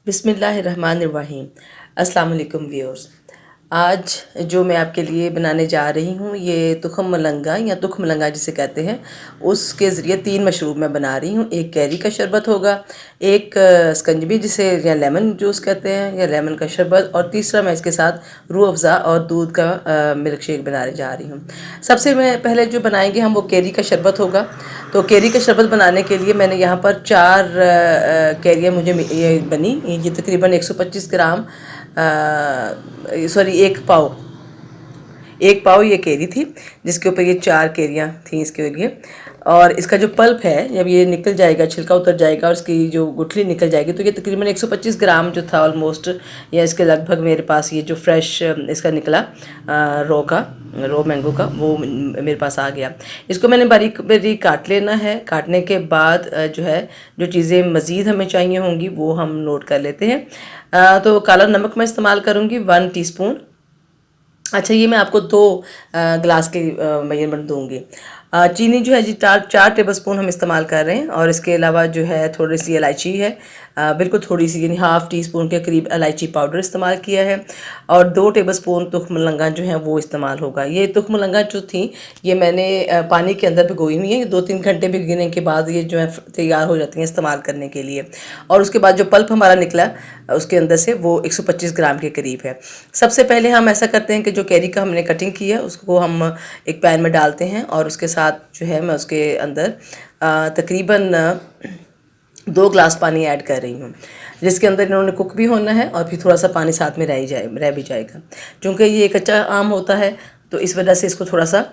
बिस्मिल्लाहिर्रहमानिर्रहीम। अस्सलाम वालेकुम व्यूअर्स। आज जो मैं आपके लिए बनाने जा रही हूँ ये तुखम मलंगा या तुख मलंगा जिसे कहते हैं, उसके ज़रिए 3 मशरूब मैं बना रही हूँ। एक कैरी का शरबत होगा, एक स्कंजबी जिसे या लेमन जूस कहते हैं या लेमन का शरबत, और तीसरा मैं इसके साथ रूह अफ़ज़ा और दूध का मिल्क शेक बनाने जा रही हूँ। सबसे मैं पहले जो बनाएंगे हम वो कैरी का शरबत होगा। तो कैरी का शरबत बनाने के लिए मैंने यहाँ पर 4 कैरियाँ मुझे ये बनी। ये तकरीबन 125 ग्राम, सॉरी 1 पाव ये केरी थी, जिसके ऊपर ये 4 केरियाँ थी इसके लिए। और इसका जो पल्प है, जब ये निकल जाएगा, छिलका उतर जाएगा और इसकी जो गुठली निकल जाएगी, तो ये तकरीबन 125 ग्राम जो था ऑलमोस्ट, या इसके लगभग मेरे पास ये जो फ्रेश इसका निकला रो मैंगो का, वो मेरे पास आ गया। इसको मैंने बारीक बारीक काट लेना है। काटने के बाद जो है, जो चीज़ें मज़ीद हमें चाहिए होंगी वो हम नोट कर लेते हैं। तो काला नमक मैं इस्तेमाल करूँगी 1 टीस्पून। अच्छा, ये मैं आपको 2 गिलास के मेजरमेंट दूंगी। चीनी जो है जी 4 टेबल स्पून हम इस्तेमाल कर रहे हैं, और इसके अलावा जो है थोड़ी सी इलायची है, बिल्कुल थोड़ी सी, यानी ½ टीस्पून के करीब इलायची पाउडर इस्तेमाल किया है, और 2 टेबल स्पून तुख मलंगा जो है वो इस्तेमाल होगा। ये तुख मलंगा जो थी ये मैंने पानी के अंदर भिगोई हुई है। 2-3 घंटे भिगोने के बाद ये जो है तैयार हो जाती हैं इस्तेमाल करने के लिए। और उसके बाद जो पल्प हमारा निकला उसके अंदर से वो 125 ग्राम के करीब है। सबसे पहले हम ऐसा करते हैं कि जो कैरी का हमने कटिंग की है उसको हम एक पैन में डालते हैं, और उसके साथ जो है मैं उसके अंदर तकरीबन 2 गिलास पानी ऐड कर रही हूँ, जिसके अंदर इन्होंने कुक भी होना है और फिर थोड़ा सा पानी साथ में रह भी जाएगा। क्योंकि ये कच्चा आम होता है तो इस वजह से इसको थोड़ा सा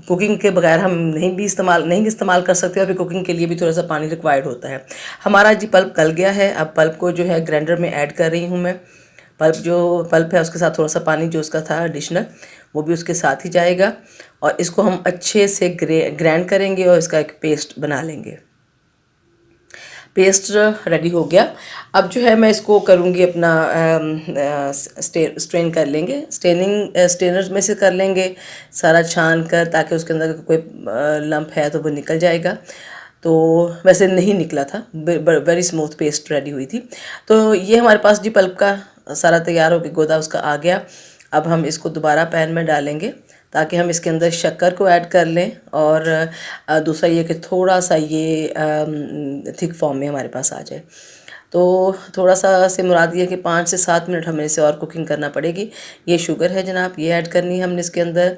कुकिंग के बगैर हम नहीं इस्तेमाल कर सकते, और फिर कुकिंग के लिए भी थोड़ा सा पानी रिक्वायर्ड होता है। हमारा जी पल्प गल गया है। अब पल्प को जो है ग्राइंडर में ऐड कर रही हूँ मैं। पल्प है उसके साथ थोड़ा सा पानी जो उसका था एडिशनल, वो भी उसके साथ ही जाएगा, और इसको हम अच्छे से ग्राइंड करेंगे और इसका एक पेस्ट बना लेंगे। पेस्ट रेडी हो गया। अब जो है मैं इसको करूँगी अपना स्ट्रेन कर लेंगे, स्ट्रेनर में से कर लेंगे सारा छान कर, ताकि उसके अंदर कोई लंप है तो वो निकल जाएगा। तो वैसे नहीं निकला था, वेरी स्मूथ पेस्ट रेडी हुई थी। तो ये हमारे पास जी पल्प का सारा तैयार हो गया, गोदा उसका आ गया। अब हम इसको दोबारा पैन में डालेंगे ताकि हम इसके अंदर शक्कर को ऐड कर लें, और दूसरा ये कि थोड़ा सा ये थिक फॉर्म में हमारे पास आ जाए। तो थोड़ा सा से मुराद ये कि 5 से 7 मिनट हमें इसे और कुकिंग करना पड़ेगी। ये शुगर है जनाब, ये ऐड करनी है हमने इसके अंदर।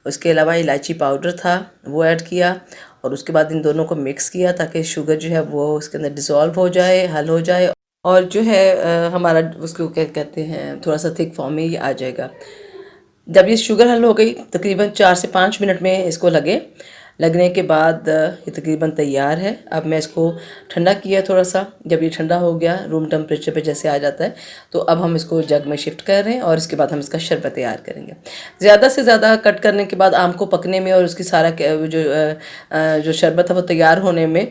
उसके अलावा इलायची पाउडर था वो ऐड किया, और उसके बाद इन दोनों को मिक्स किया ताकि शुगर जो है वो उसके अंदर डिज़ोल्व हो जाए, हल हो जाए, और जो है हमारा उसको क्या कहते हैं, थोड़ा सा थिक फॉर्म में ये आ जाएगा। जब ये शुगर हल हो गई, तकरीबन 4 से 5 मिनट में इसको लगने के बाद ये तकरीबन तैयार है। अब मैं इसको ठंडा किया थोड़ा सा। जब ये ठंडा हो गया, रूम टेम्परेचर पे जैसे आ जाता है, तो अब हम इसको जग में शिफ्ट कर रहे हैं, और इसके बाद हम इसका शरबत तैयार करेंगे। ज़्यादा से ज़्यादा कट करने के बाद आम को पकने में और उसकी सारा जो शरबत है वो तैयार होने में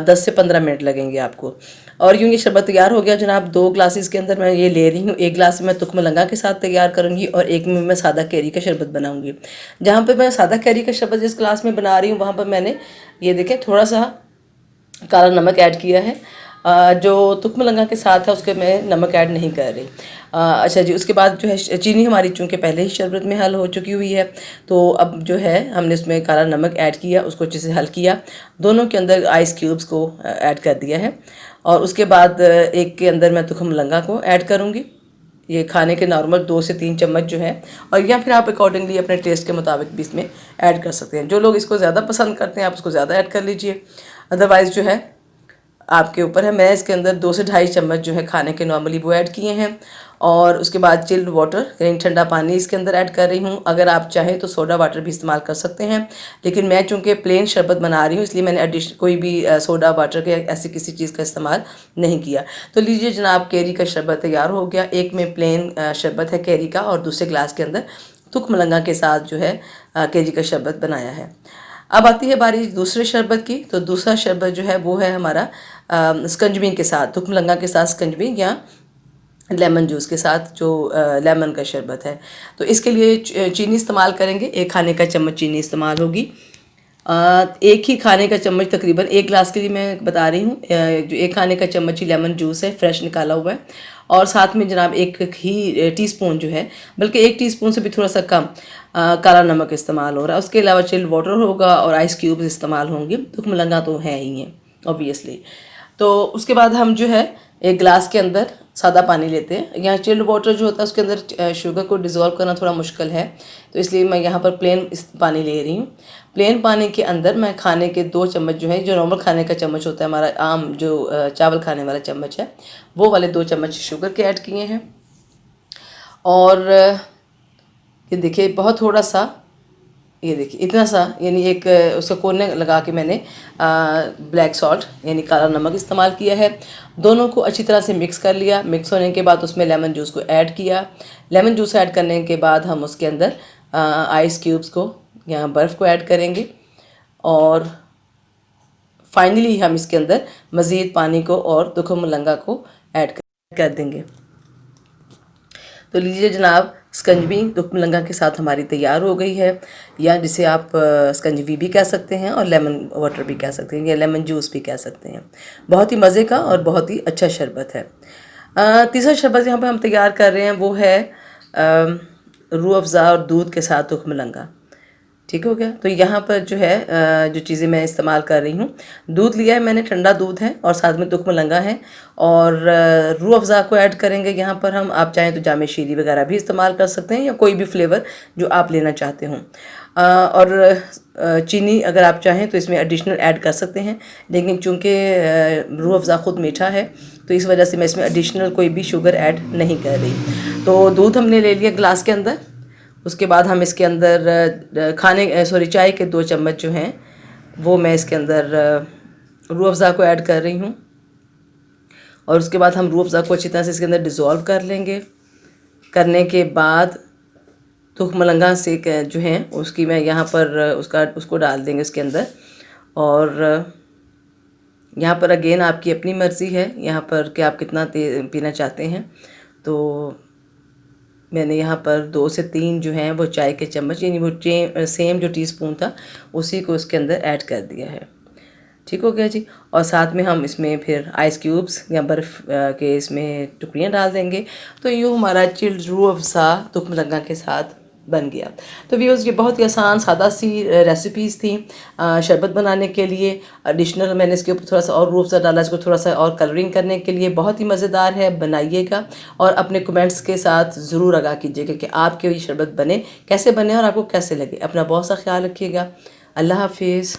10 से 15 मिनट लगेंगे आपको। और यूँ ये शरबत तैयार हो गया जनाब। 2 ग्लासेस के अंदर मैं ये ले रही हूँ। 1 गिलास में तुख मलंगा के साथ तैयार करूँगी, और एक में मैं सादा कैरी का शरबत बनाऊँगी। जहाँ पे मैं सादा कैरी का शरबत जिस ग्लास में बना रही हूँ, वहाँ पर मैंने ये देखें थोड़ा सा काला नमक ऐड किया है। जो तुख मलंगा के साथ है उसके मैं नमक ऐड नहीं कर रही। अच्छा जी, उसके बाद जो है चीनी हमारी चूँकि पहले ही शरबत में हल हो चुकी हुई है, तो अब जो है हमने उसमें काला नमक ऐड किया, उसको अच्छे से हल किया। दोनों के अंदर आइस क्यूब्स को ऐड कर दिया है, और उसके बाद एक के अंदर मैं तुख मलंगा को ऐड करूँगी। ये खाने के नॉर्मल 2 से 3 चम्मच जो है, और या फिर आप अकॉर्डिंगली अपने टेस्ट के मुताबिक भी इसमें ऐड कर सकते हैं। जो लोग इसको ज़्यादा पसंद करते हैं आप उसको ज़्यादा ऐड कर लीजिए, अदरवाइज़ जो है आपके ऊपर है। मैं इसके अंदर 2 से ढाई चम्मच जो है खाने के नॉर्मली वो ऐड किए हैं, और उसके बाद चिल्ड वाटर यानी ठंडा पानी इसके अंदर ऐड कर रही हूँ। अगर आप चाहें तो सोडा वाटर भी इस्तेमाल कर सकते हैं, लेकिन मैं चूँकि प्लेन शरबत बना रही हूँ इसलिए मैंने कोई भी सोडा वाटर के ऐसी किसी चीज़ का इस्तेमाल नहीं किया। तो लीजिए जनाब, कैरी का शरबत तैयार हो गया। एक में प्लेन शरबत है कैरी का, और दूसरे गिलास के अंदर तुख मलंगा के साथ जो है कैरी का शरबत बनाया है। अब आती है बारी दूसरे शरबत की। तो दूसरा शरबत जो है वो है हमारा स्कंजबी के साथ, तुख मलंगा के साथ स्कंजबी या लेमन जूस के साथ जो लेमन का शरबत है। तो इसके लिए चीनी इस्तेमाल करेंगे। 1 खाने का चम्मच चीनी इस्तेमाल होगी। एक ही खाने का चम्मच, तकरीबन 1 गिलास के लिए मैं बता रही हूँ, जो 1 खाने का चम्मच ही लेमन जूस है, फ्रेश निकाला हुआ है। और साथ में जनाब 1 ही टीस्पून जो है, बल्कि 1 टीस्पून से भी थोड़ा सा कम काला नमक इस्तेमाल हो रहा है। उसके अलावा चिल्ड वाटर होगा और आइस क्यूब्स इस्तेमाल होंगे। तुख मलंगा तो है ही है ऑब्वियसली। तो उसके बाद हम जो है 1 गिलास के अंदर सादा पानी लेते हैं। यहाँ चिल्ड वाटर जो होता है उसके अंदर शुगर को डिज़ोल्व करना थोड़ा मुश्किल है, तो इसलिए मैं यहाँ पर प्लेन पानी ले रही हूँ। प्लेन पानी के अंदर मैं खाने के 2 चम्मच जो है, जो नॉर्मल खाने का चम्मच होता है हमारा आम जो चावल खाने वाला चम्मच है, वो वाले 2 चम्मच शुगर के ऐड किए हैं। और ये देखिए बहुत थोड़ा सा, ये देखिए इतना सा, यानी एक उसका कोने लगा के मैंने ब्लैक सॉल्ट यानी काला नमक इस्तेमाल किया है। दोनों को अच्छी तरह से मिक्स कर लिया। मिक्स होने के बाद उसमें लेमन जूस को ऐड किया। लेमन जूस ऐड करने के बाद हम उसके अंदर आइस क्यूब्स को या बर्फ़ को ऐड करेंगे और फाइनली हम इसके अंदर मज़ीद पानी को और दुख मलंगा को ऐड कर देंगे। तो लीजिए जनाब, स्कंजवी दुख मलंगा के साथ हमारी तैयार हो गई है, या जिसे आप स्कंजवी भी कह सकते हैं और लेमन वाटर भी कह सकते हैं या लेमन जूस भी कह सकते हैं। बहुत ही मज़े का और बहुत ही अच्छा शरबत है। तीसरा शरबत यहाँ पर हम तैयार कर रहे हैं वो है रूह अफ़ज़ा और दूध के साथ दुख मलंगा। ठीक हो गया। तो यहाँ पर जो है जो चीज़ें मैं इस्तेमाल कर रही हूँ, दूध लिया है मैंने, ठंडा दूध है और साथ में तुख मलंगा है और रूह अफ़ज़ा को ऐड करेंगे यहाँ पर हम। आप चाहें तो जामे शीरी वगैरह भी इस्तेमाल कर सकते हैं या कोई भी फ्लेवर जो आप लेना चाहते हों। और चीनी अगर आप चाहें तो इसमें एडिशनल ऐड कर सकते हैं, लेकिन चूँकि रूह अफ़ज़ा ख़ुद मीठा है तो इस वजह से मैं इसमें एडिशनल कोई भी शुगर ऐड नहीं कर रही। तो दूध हमने ले लिया गिलास के अंदर। उसके बाद हम इसके अंदर चाय के 2 चम्मच जो हैं वो मैं इसके अंदर रूह अफ़ज़ा को ऐड कर रही हूँ। और उसके बाद हम रूह अफ़ज़ा को अच्छी तरह से इसके अंदर डिज़ोल्व कर लेंगे। करने के बाद तुख मलंगा से जो हैं उसकी मैं यहाँ पर उसको डाल देंगे उसके अंदर। और यहाँ पर अगेन आपकी अपनी मर्ज़ी है यहाँ पर कि आप कितना पीना चाहते हैं। तो मैंने यहाँ पर 2 से 3 जो हैं वो चाय के चम्मच, यानी वो सेम जो टीस्पून था उसी को उसके अंदर ऐड कर दिया है। ठीक हो गया जी। और साथ में हम इसमें फिर आइस क्यूब्स या बर्फ़ के इसमें टुकड़ियाँ डाल देंगे। तो यूँ हमारा चिल्ड रूह अफ़ज़ा तुख मलंगा के साथ बन गया। तो व्यूअर्स, ये बहुत ही आसान सादा सी रेसिपीज़ थी शरबत बनाने के लिए। एडिशनल मैंने इसके ऊपर थोड़ा सा और रूह अफ़ज़ा डाला, इसको थोड़ा सा और कलरिंग करने के लिए। बहुत ही मज़ेदार है, बनाइएगा और अपने कमेंट्स के साथ ज़रूर आगाह कीजिएगा कि आपके ये शरबत बने कैसे बने और आपको कैसे लगे। अपना बहुत सा ख्याल रखिएगा। अल्लाह हाफिज़।